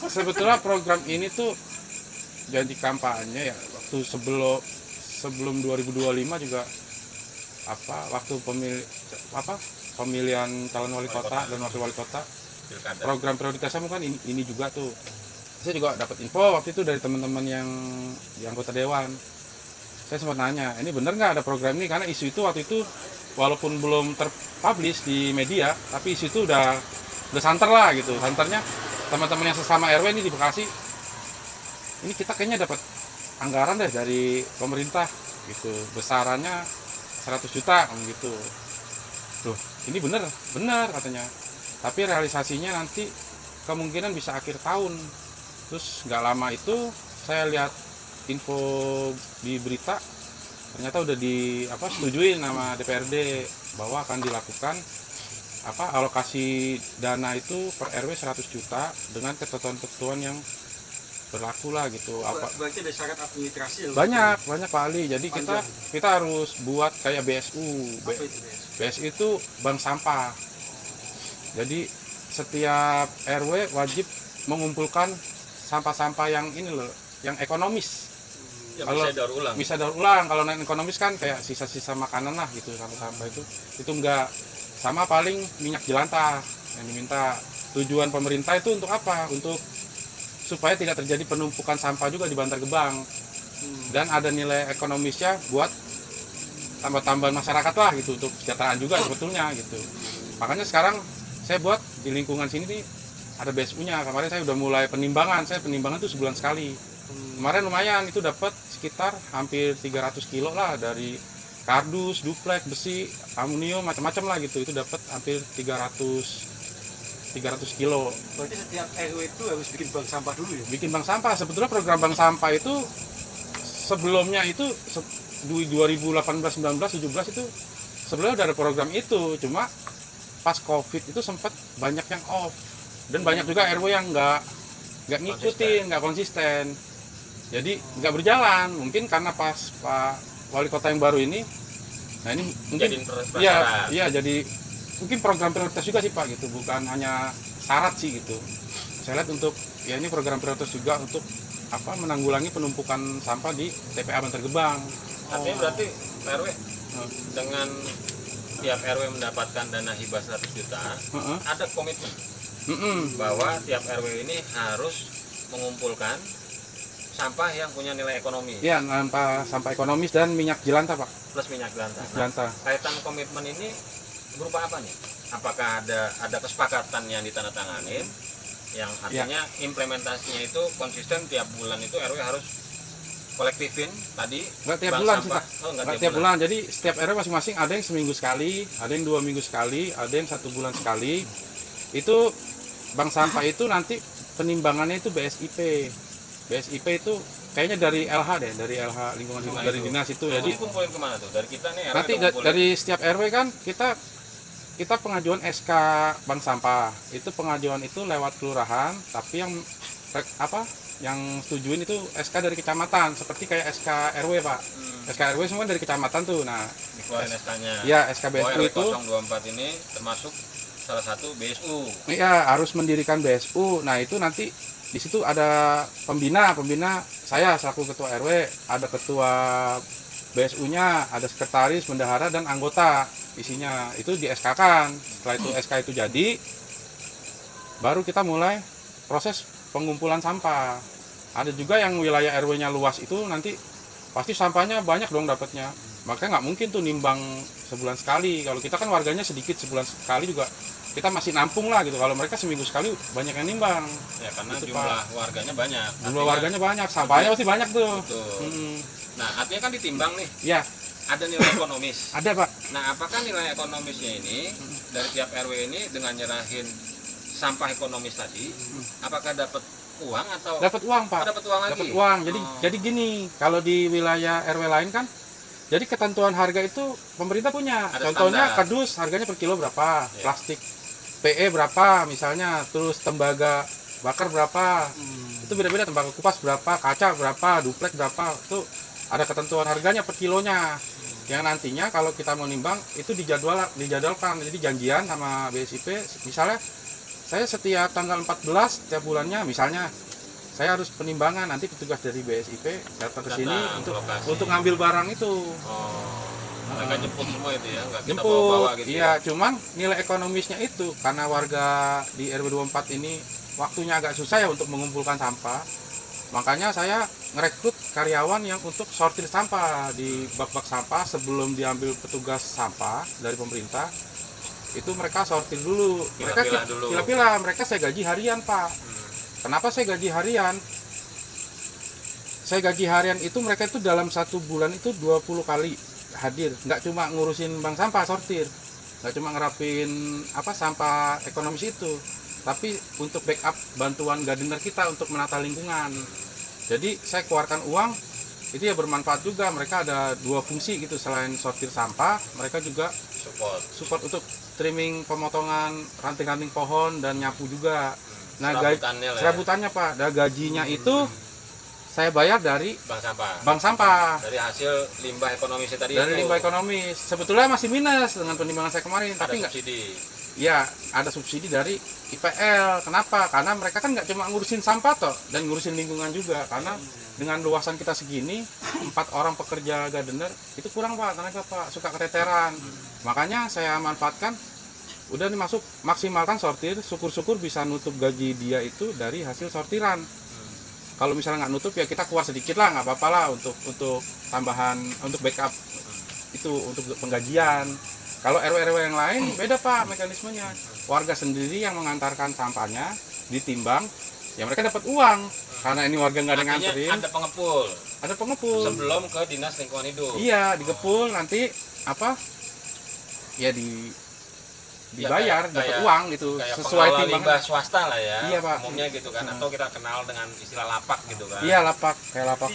Sebetulnya program ini tuh jadi kampanye ya waktu sebelum 2025 juga waktu pemilihan calon wali kota dan wakil wali kota. Program prioritasnya kan ini juga tuh. Saya juga dapat info waktu itu dari teman-teman yang anggota dewan. Saya sempat nanya, ini bener nggak ada program ini? Karena isu itu waktu itu walaupun belum terpublish di media, tapi isu itu udah santer lah gitu. Santernya teman-teman yang sesama RW ini di Bekasi, ini kita kayaknya dapat anggaran deh dari pemerintah gitu, besarannya 100 juta gitu. Loh, ini bener katanya. Tapi realisasinya nanti kemungkinan bisa akhir tahun. Terus nggak lama itu saya lihat info di berita, ternyata udah setujuin sama DPRD bahwa akan dilakukan alokasi dana itu per RW 100 juta dengan ketentuan-ketentuan yang berlaku lah gitu. Berarti ada syarat administrasi banyak Pak Ali. Jadi kita harus buat kayak BSU. BSU itu bank sampah. Jadi setiap RW wajib mengumpulkan sampah-sampah yang yang ekonomis. Kalau bisa daur ulang. Kalau non ekonomis kan kayak sisa-sisa makanan lah gitu, sampah-sampah itu enggak. Sama paling minyak jelantah yang diminta. Tujuan pemerintah itu untuk apa? Untuk supaya tidak terjadi penumpukan sampah juga di Bantar Gebang. Dan ada nilai ekonomisnya buat tambah-tambahan masyarakat lah gitu, untuk kesejahteraan juga sebetulnya gitu. Makanya sekarang saya buat di lingkungan sini nih ada BSU-nya. Kemarin saya udah mulai penimbangan. Saya penimbangan itu sebulan sekali. Kemarin lumayan, itu dapat sekitar hampir 300 kilo lah, dari kardus, duplek, besi, aluminium, macam-macam lah gitu. Itu dapat hampir 300 kilo. Berarti setiap RW itu harus bikin bank sampah dulu ya? Bikin bank sampah. Sebetulnya program bank sampah itu sebelumnya itu 2018, 19, 17 itu sebelumnya udah ada program itu. Cuma pas COVID itu sempat banyak yang off. Dan banyak juga RW yang nggak ngikutin, nggak konsisten. Jadi nggak berjalan. Mungkin karena pas Pak Wali Kota yang baru ini, nah ini mungkin jadi mungkin program prioritas juga sih Pak gitu, bukan hanya syarat sih gitu. Saya lihat untuk ini program prioritas juga untuk menanggulangi penumpukan sampah di TPA Bantar Gebang. Artinya berarti RW dengan tiap RW mendapatkan dana hibah 100 juta, ada komitmen bahwa tiap RW ini harus mengumpulkan sampah yang punya nilai ekonomi. Iya, sampah ekonomis dan minyak jelantah Pak. Plus minyak jelantah. Jelantah. Kaitan komitmen ini berupa apa nih? Apakah ada kesepakatan yang ditandatanganin, yang artinya implementasinya itu konsisten tiap bulan itu RW harus kolektifin tadi? Nggak tiap bulan sih Pak. Nggak tiap bulan. Jadi setiap RW masing-masing ada yang seminggu sekali, ada yang 2 minggu sekali, ada yang 1 bulan sekali. Itu bank sampah itu nanti penimbangannya itu BSIP. BSIP itu kayaknya dari LH deh, dari LH lingkungan hidup, dari dinas itu. Jadi kumpulin kemana tuh? Dari kita nih RW. nanti dari setiap RW kan kita pengajuan SK bank sampah. Itu pengajuan itu lewat kelurahan, tapi yang setujuin itu SK dari kecamatan, seperti kayak SK RW Pak. SK RW semua dari kecamatan tuh. Nah, dikeluarin SK-nya. Ya, SK BSU itu 024 ini termasuk salah satu BSU. Iya, harus mendirikan BSU. Nah, itu nanti di situ ada pembina saya selaku ketua RW, ada ketua BSU-nya, ada sekretaris, bendahara, dan anggota. Isinya itu di SK-kan. Setelah itu SK itu jadi, baru kita mulai proses pengumpulan sampah. Ada juga yang wilayah RW-nya luas itu nanti pasti sampahnya banyak dong dapatnya. Makanya nggak mungkin tuh nimbang sebulan sekali. Kalau kita kan warganya sedikit, sebulan sekali juga kita masih nampung lah gitu. Kalau mereka seminggu sekali banyak yang nimbang. Ya karena itu, jumlah warganya banyak. Jumlah warganya banyak, sampahnya pasti banyak tuh. Nah, artinya kan ditimbang nih. Ya. Ada nilai ekonomis. Ada Pak. Nah, apakah nilai ekonomisnya ini dari tiap RW ini dengan nyerahin sampah ekonomis tadi, apakah dapat uang atau dapat uang Pak? Dapat uang lagi. Dapat uang. Jadi gini, kalau di wilayah RW lain kan, jadi ketentuan harga itu pemerintah punya. Ada Contohnya standar. kardus harganya per kilo berapa, plastik PE berapa misalnya, terus tembaga bakar berapa, itu beda-beda, tembaga kupas berapa, kaca berapa, duplek berapa, itu ada ketentuan harganya per kilonya. Yang nantinya kalau kita mau nimbang itu dijadwalkan, jadi janjian sama BSIP, misalnya Saya setiap tanggal 14 setiap bulannya, misalnya saya harus penimbangan, nanti petugas dari BSIP datang ke sini Datang ke lokasi. untuk ngambil barang itu. Mereka jemput semua itu ya, nggak kita Jemput, bawa-bawa gitu iya, cuman nilai ekonomisnya itu karena warga di RW 24 ini waktunya agak susah ya untuk mengumpulkan sampah. Makanya saya ngerekrut karyawan yang untuk sortir sampah di bak-bak sampah sebelum diambil petugas sampah dari pemerintah. Itu mereka sortir dulu. Pilah-pilah dulu. Pilah-pilah, mereka saya gaji harian, Pak. Kenapa saya gaji harian? Saya gaji harian itu mereka itu dalam satu bulan itu 20 kali hadir, nggak cuma ngurusin bank sampah sortir, nggak cuma ngerapin sampah ekonomis itu, tapi untuk backup bantuan gardener kita untuk menata lingkungan. Jadi saya keluarkan uang itu ya bermanfaat juga, mereka ada dua fungsi gitu, selain sortir sampah mereka juga support untuk trimming, pemotongan ranting-ranting pohon dan nyapu juga. Nah serabutannya Pak, dan gajinya itu saya bayar dari bank sampah. Dari hasil limbah ekonomis tadi. Dari limbah ekonomis. Sebetulnya masih minus dengan penimbangan saya kemarin, ada tapi subsidi. Ya, ada subsidi dari IPL. Kenapa? Karena mereka kan nggak cuma ngurusin sampah toh, dan ngurusin lingkungan juga. Karena dengan luasan kita segini, 4 orang pekerja gardener itu kurang Pak, tenaga Pak, suka keteteran. Makanya saya manfaatkan, udah nih masuk, maksimalkan sortir, syukur-syukur bisa nutup gaji dia itu dari hasil sortiran. Kalau misalnya nggak nutup ya kita keluar sedikit lah, nggak apa-apa lah untuk tambahan, untuk backup itu, untuk penggajian. Kalau RW-RW yang lain beda Pak mekanismenya, warga sendiri yang mengantarkan sampahnya, ditimbang, ya mereka dapat uang karena ini warga nggak ada yang nganterin. Ada pengepul sebelum ke dinas lingkungan hidup. Iya, digepul nanti ya dibayar, dapat uang gitu sesuai timbangan limbah swasta lah ya. Iya Pak, umumnya gitu kan, atau kita kenal dengan istilah lapak gitu kan. Iya, lapak, kayak lapak.